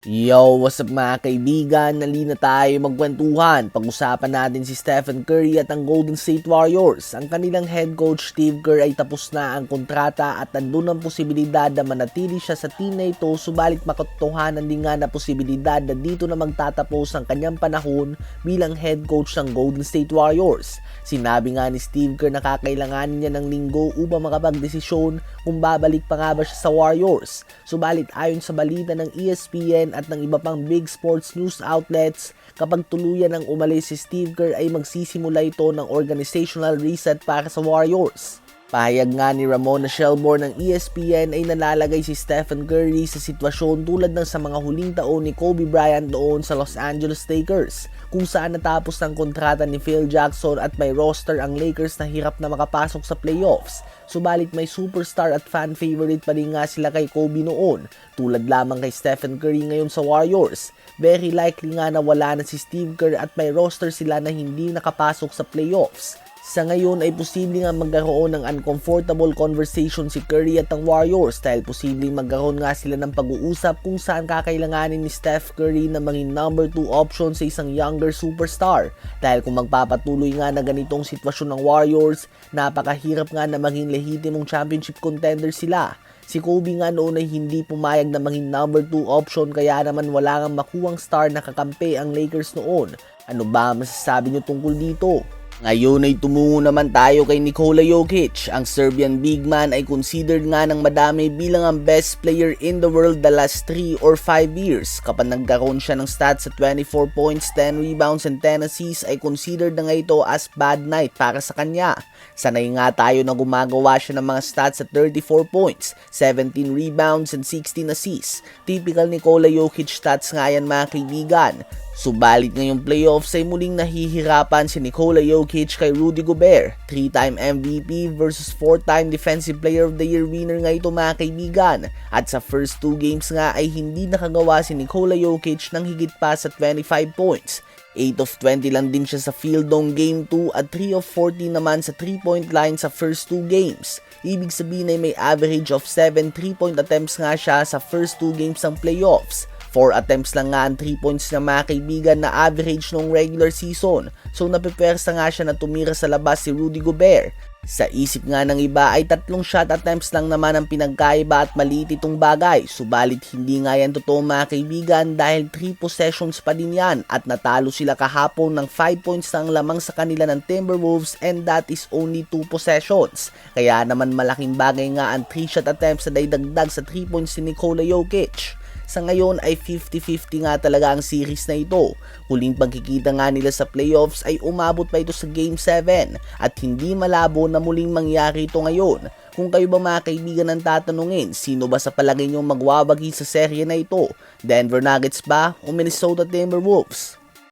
Yo, what's up mga kaibigan? Nalina tayo magkwentuhan. Pag-usapan natin si Stephen Curry at ang Golden State Warriors. Ang kanilang head coach Steve Kerr ay tapos na ang kontrata at nandun ang posibilidad na manatili siya sa team na ito, subalit makatotohanan din nga na posibilidad na dito na magtatapos ang kanyang panahon bilang head coach ng Golden State Warriors. Sinabi nga ni Steve Kerr na kakailanganin niya ng linggo upang makapagdesisyon kung babalik pa nga ba siya sa Warriors. Subalit ayon sa balita ng ESPN at ng iba pang big sports news outlets, kapag tuluyan ng umalis si Steve Kerr ay magsisimula ito ng organizational reset para sa Warriors. Pahayag nga ni Ramona Shelburne ng ESPN ay nalalagay si Stephen Curry sa sitwasyon tulad ng sa mga huling taon ni Kobe Bryant noon sa Los Angeles Lakers, kung saan natapos ng kontrata ni Phil Jackson at may roster ang Lakers na hirap na makapasok sa playoffs. Subalit may superstar at fan favorite pa rin nga sila kay Kobe noon, tulad lamang kay Stephen Curry ngayon sa Warriors. Very likely nga na wala na si Steve Kerr at may roster sila na hindi nakapasok sa playoffs. Sa ngayon ay posibleng nga magkaroon ng uncomfortable conversation si Curry at ang Warriors dahil posibleng magkaroon nga sila ng pag-uusap kung saan kakailanganin ni Steph Curry na maging number 2 option sa isang younger superstar. Dahil kung magpapatuloy nga na ganitong sitwasyon ng Warriors, napakahirap nga na maging lehitimong championship contender sila. Si Kobe nga noon ay hindi pumayag na maging number 2 option, kaya naman wala nga makuwang star na kakampi ang Lakers noon. Ano ba masasabi nyo tungkol dito? Ngayon ay tumungo naman tayo kay Nikola Jokic. Ang Serbian big man ay considered nga ng madami bilang ang best player in the world the last 3 or 5 years. Kapag nagkaroon siya ng stats sa 24 points, 10 rebounds and 10 assists ay considered na nga ito as bad night para sa kanya. Sanay nga tayo na gumagawa siya ng mga stats sa 34 points, 17 rebounds and 16 assists. Typical Nikola Jokic stats nga yan mga kaibigan. Subalit ngayong playoffs ay muling nahihirapan si Nikola Jokic kay Rudy Gobert, 3-time MVP versus 4-time Defensive Player of the Year winner nga ito mga kaibigan. At sa first 2 games nga ay hindi nakagawa si Nikola Jokic ng higit pa sa 25 points. 8 of 20 lang din siya sa field noong Game 2 at 3 of 14 naman sa 3-point line sa first 2 games. Ibig sabihin ay may average of 7 3-point attempts nga siya sa first 2 games ng playoffs. 4 attempts lang nga ang 3 points na mga kaibigan na average noong regular season. So napipersa nga siya na tumira sa labas si Rudy Gobert. Sa isip nga ng iba ay 3 shot attempts lang naman ang pinagkaiba at maliit itong bagay. Subalit hindi nga yan totoo mga kaibigan dahil 3 possessions pa din yan at natalo sila kahapon ng 5 points na ang lamang sa kanila ng Timberwolves and that is only 2 possessions. Kaya naman malaking bagay nga ang 3 shot attempts na daidagdag sa 3 points ni Nikola Jokic. Sa ngayon ay 50-50 nga talaga ang series na ito. Huling pagkikita nga nila sa playoffs ay umabot pa ito sa Game 7 at hindi malabo na muling mangyari ito ngayon. Kung kayo ba mga kaibigan ang tatanungin, sino ba sa palagay nyo magwawagi sa serye na ito? Denver Nuggets ba o Minnesota Timberwolves?